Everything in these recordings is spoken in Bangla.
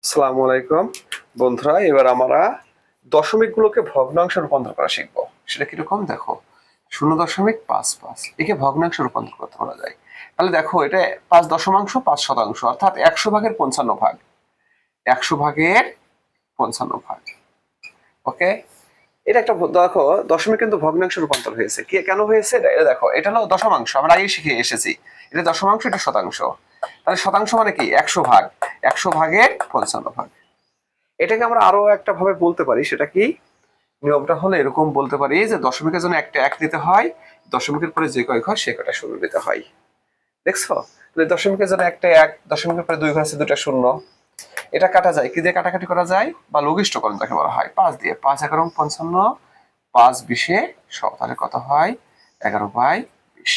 আসসালামু আলাইকুম বন্ধুরা, এবার আমরা দশমিকগুলোকে ভগ্নাংশে রূপান্তর করা শিখবো। সেটা কিরকম দেখো, 0.55 একে ভগ্নাংশে রূপান্তর করতে বলা যায়। তাহলে দেখো, এটা 5.5 অর্থাৎ 100 ভাগের 55 ভাগ। 100 ভাগের 55 ভাগ। ওকে, এটা একটা দেখো, দশমিক কিন্তু ভগ্নাংশে রূপান্তর হয়েছে। কি কেন হয়েছে এটা দেখো, এটা হলো দশমাংশ, আমরা আগে শিখে এসেছি। এটা দশমাংশ, এটা শতাংশ। তাহলে শতাংশ মানে কি? 100 ভাগ। 100 ভাগের 55 ভাগ। এটাকে আমরা আরো একটা ভাবে বলতে পারি। সেটা কি? নিয়মটা হলো এরকম বলতে পারি যে দশমিকের জন্য একটা এক নিতে হয়, দশমিকের পরে যে কয় ঘর সে কয়টা শূন্য নিতে হয়। দেখছো? দশমিকের জন্য একটা এক, দশমিকের পরে দুই ঘর আছে, দুটা শূন্য। এটা কাটা যায়, কি দিয়ে কাটাকাটি করা যায়? বা লঘিষ্ঠকরণ যাকে বলা হয়, 5 দিয়ে। 5×11 = 5×20 তাহলে কত হয়? 11/20।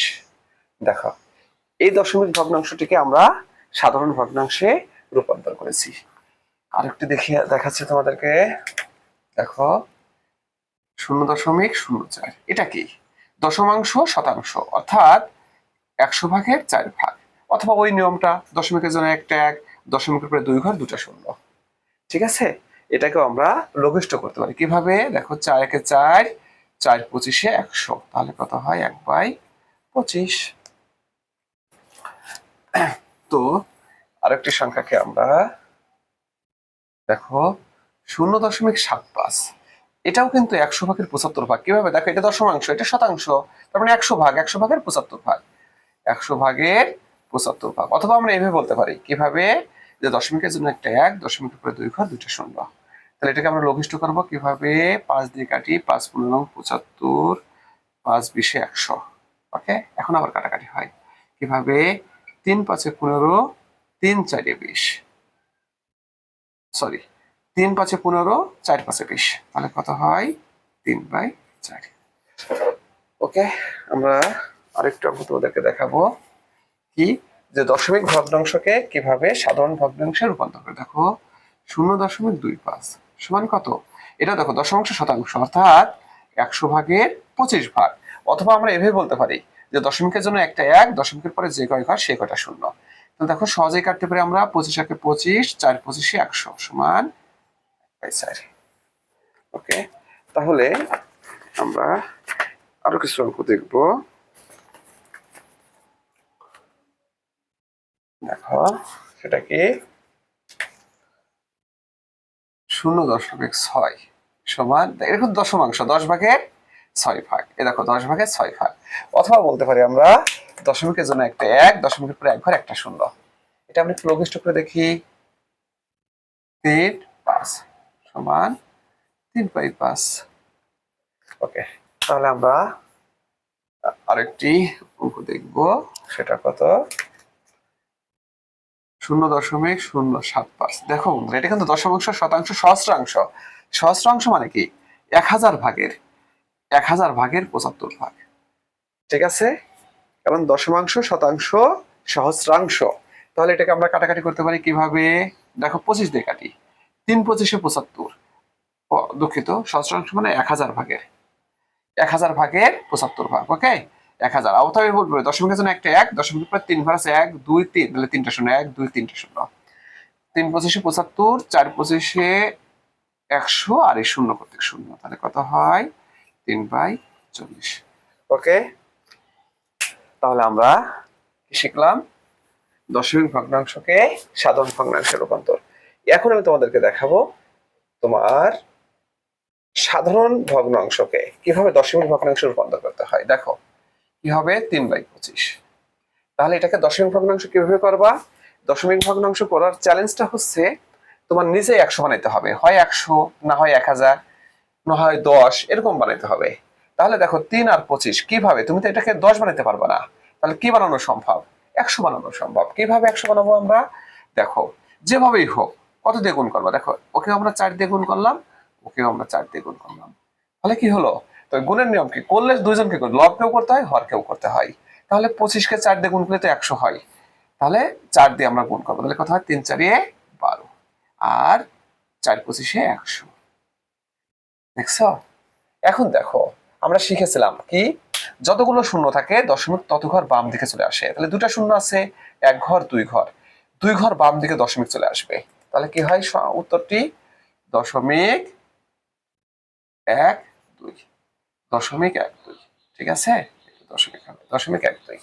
দেখো, এই দশমিক ভগ্নাংশটিকে আমরা সাধারণ ভগ্নাংশে রূপান্তর করেছি। আরেকটি দেখাচ্ছি তোমাদেরকে। দেখো, 0.04। এটা কি? দশমাংশ শতাংশ, অর্থাৎ 100 ভাগের 4 ভাগ। অথবা ওই নিয়মটা, দশমিকের জন্য একটা এক, দশমিকের পরে দুই ঘর, দুটা শূন্য। ঠিক আছে? এটাকেও আমরা লঘিষ্ঠ করতে পারি। কিভাবে? দেখো, 4 একে 4, 4 25-এ 100, তাহলে কত হয়? 1/25। তো আরেকটি সংখ্যাকে আমরা দেখো, 0.75। এটাও কিন্তু 100 ভাগের 75 ভাগ। কিভাবে? দেখো, এটা দশমাংশ, এটা শতাংশ, তার মানে 100 ভাগ, 100 ভাগের 75 ভাগ। 100 ভাগের 75 ভাগ। অথবা আমরা এইভাবে বলতে পারি। কিভাবে? যে দশমিকের জন্য একটা এক, দশমিকের পরে দুই ঘর, দুইটা শূন্য। তাহলে এটাকে আমরা লঘিষ্ঠ করবো কিভাবে? 5 দিয়ে কাটি, 5×15 = 75, 5×20-এ 100। ওকে, এখন আবার কাটাকাটি হয়। কিভাবে? 3×5-এ 15, 3×4-এ 20। সরি, 3×5-এ 15, 4×5-এ 20, তাহলে কত হয়? 3/4। ওকে, আমরা আরেকটু অঙ্ক তোমাদেরকে দেখাবো। কি? যে দশমিক ভগ্নাংশকে কিভাবে সাধারণ ভগ্নাংশে রূপান্তর করে। দেখো, 0.25 সমান কত? এটা দেখো, দশমাংশ শতাংশ, অর্থাৎ 100 ভাগের 25 ভাগ। অথবা আমরা এভাবে বলতে পারি যে দশমিকের জন্য একটা এক, দশমিকের পরে যে কয় ঘর সে কয়টা শূন্য। তো দেখো, সহজেই কাটতে পারি আমরা। 25-একে 25, 4×25-এ 100 সমান 4। ওকে, তাহলে আমরা আরো কিছু অঙ্ক দেখবো। দেখো, সেটা কি? 0.6 সমান, এরকম দশমাংশ, 10 ভাগের 6 ভাগ। এ দেখো, 10 ভাগের 6 ভাগ। অথবা বলতে পারি আমরা দশমিকের জন্য একটা এক, দশমিকের পরে এক ঘর, একটা শূন্য। এটা আমরা একটু লঘিষ্ঠ করে দেখি। 3/5 সমান 3/5। ওকে, তাহলে আমরা আরেকটি অঙ্ক দেখব। সেটা কত? 0.075। দেখো, এটা কিন্তু দশমাংশ, শতাংশ, সহস্রাংশ। সহস্রাংশ মানে কি? 1000 ভাগের 75 ভাগ। ঠিক আছে? কারণ দশমাংশ, শতাংশ, সহস্রাংশ। তাহলে এটাকে আমরা কাটাকাটি করতে পারি কিভাবে? দেখো, 25 দিয়ে কাটি। 3×25-এ 75। দুঃখিত, সহস্রাংশ মানে 1000 ভাগের 1000 ভাগের 75 ভাগ। ওকে, 1000। অথবা বলবো দশমিকের জন্য একটা এক, দশমিকের পরে তিন ঘর আছে, 1 2 3, তাহলে তিনটা শূন্য, 1 2 3টে শূন্য। 3×25-এ 75, 4×25-এ 100, আর এই শূন্য প্রত্যেক শূন্য, তাহলে কত হয়? 3/40। ওকে, তাহলে আমরা কি শিখলাম? দশমিক ভগ্নাংশকে সাধারণ ভগ্নাংশে রূপান্তর। এখন আমি তোমাদেরকে দেখাবো তোমার সাধারণ ভগ্নাংশকে কিভাবে দশমিক ভগ্নাংশে রূপান্তর করতে হয়। দেখো, কি হবে? 3/25। তাহলে এটাকে দশমিক ভগ্নাংশ কিভাবে করবা? দশমিক ভগ্নাংশ করার চ্যালেঞ্জটা হচ্ছে তোমার নিজে 100 বানাইতে হবে। হয় 100, না হয় 1000, না হয় 10, এরকম বানাইতে হবে। তাহলে দেখো, 3 আর 25 কিভাবে? তুমি তো এটাকে 10 বানাইতে পারবে না। তাহলে কি বানানো সম্ভব? 100 বানানো সম্ভব। কিভাবে 100 বানাবো আমরা? দেখো, যেভাবেই হোক, কত দিয়ে গুণ করবো? দেখো, ওকে আমরা 4 দিয়ে গুণ করলাম, ওকেও আমরা 4 দিয়ে গুণ করলাম। তাহলে কি হলো? তো গুণের নিয়ম কি? করলে দুইজনকে লবকেও করতে হয়, হরকেও করতে হয়। তাহলে 25-কে 4 দিয়ে গুণ করলে তো 100 হয়। তাহলে 4 দিয়ে আমরা গুণ করবো, তাহলে কত হয়? 3×4=12, আর 4×25-এ 100। দেখছো? এখন দেখো, আমরা শিখেছিলাম কি? যতগুলো শূন্য থাকে দশমিক তত ঘর বাম দিকে চলে আসে। তাহলে দুটা শূন্য আছে, এক ঘর, দুই ঘর, দুই ঘর বাম দিকে দশমিক চলে আসবে। তাহলে কি হয় উত্তরটি 0.12, 0.12, ঠিক আছে, 0.12।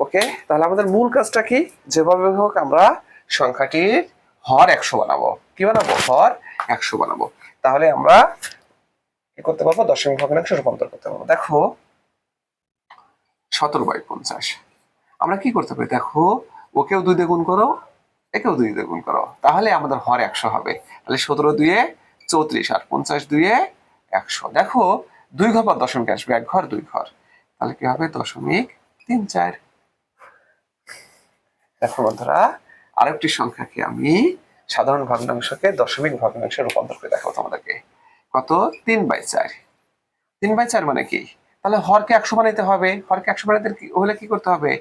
ওকে, তাহলে আমাদের মূল কাজটা কি, যেভাবে হোক আমরা সংখ্যাটির হর 100 বানাবো। কি বানাবো? হর 100 বানাবো। তাহলে আমরা কি করতে পারবো? দশমিক ভগ্নাংশে রূপান্তর করতে পারবো। দেখো 17/50, আমরা কি করতে পারি? দেখো ওকেও 2 দিয়ে গুণ করো, একেও 2 দিয়ে গুণ করো, তাহলে আমাদের হর 100 হবে। তাহলে 17 2 34 আর 50 2 100। দেখো 2 ঘর পর দশমিক আসবে, 1 ঘর 2 ঘর, তাহলে কি হবে? 0.34। দেখো বন্ধুরা, আরেকটি সংখ্যাকে আমি সাধারণ ভগ্নাংশকে দশমিক ভগ্নাংশে রূপান্তর করে দেখাবো তোমাদেরকে। কত? 3/4। 3/4 মানে কি? তাহলে হরকে 100 বানাইতে হবে। হরকে 100 বানাইতে হলে কি করতে হবে?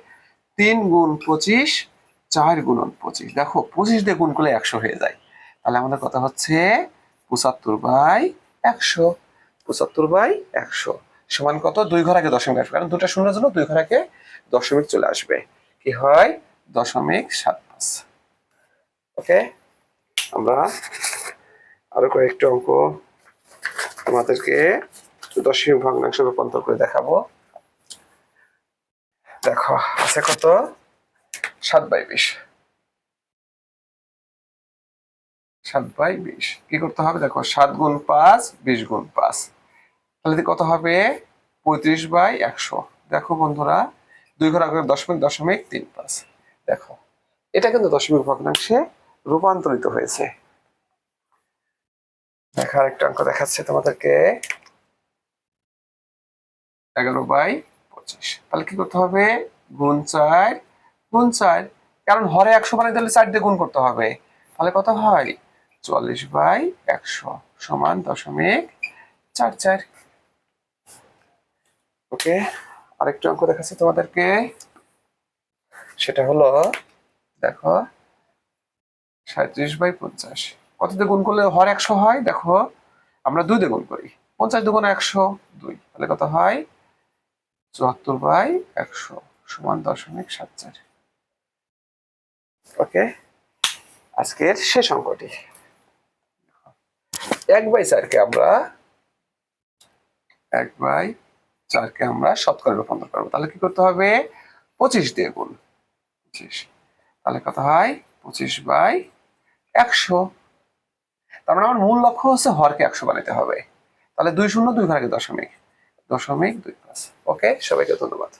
3 গুণ 25, 4 গুণন 25। দেখো 25 দিয়ে গুণ করলে 100 হয়ে যায়। তাহলে আমাদের কথা হচ্ছে 75/100। 75/100 সমান কত? 2 ঘর আগে দশমিক আসবে, কারণ দুটো শূন্যের জন্য 2 ঘর আগে দশমিক চলে আসবে। কি হয়? 0.75। ওকে, আমরা আরো কয়েকটা অঙ্ক তোমাদেরকে দশমিক ভগ্নাংশে রূপান্তর করে দেখাবো। দেখো আছে কত? 7/20। 7/20 কি করতে হবে? দেখো 7 গুণ 5, 20 গুণ 5, তাহলে কত হবে? 35/100। দেখো বন্ধুরা, 2 ঘর আগে দশমিক 0.35। দেখো এটা কিন্তু দশমিক ভগ্নাংশে রূপান্তরিত হয়েছে। দেখা আরেকটা অঙ্ক দেখাচ্ছে তোমাদেরকে। 11/25। তাহলে কি করতে হবে? গুণ 4 গুণ 4, কারণ হরে 100 বানাইতে হলে 4 দিয়ে গুণ করতে হবে। তাহলে কত হয়? 44/100 সমান 0.44। ওকে, আরেকটা অঙ্ক দেখাচ্ছি তোমাদেরকে। সেটা হলো, দেখো 37/50। কত দিয়ে গুণ করলে হর 100 হয়? দেখো আমরা 2 দিয়ে গুণ করি। 50 2 100, 2। তাহলে কত হয়? 74/100 সমান 0.74। ওকে, আজকের শেষ অঙ্কটি। 1/4 আমরা শতকরা রূপান্তর করবো। তাহলে কি করতে হবে? 25 দিয়ে গুণ 25। তাহলে কত হয়? 25/100। তার মানে আমার মূল লক্ষ্য হচ্ছে হরকে 100 বানাতে হবে। তাহলে 2 শূন্য 2 ঘর আগে দশমিক 0.25। ওকে, সবাইকে ধন্যবাদ।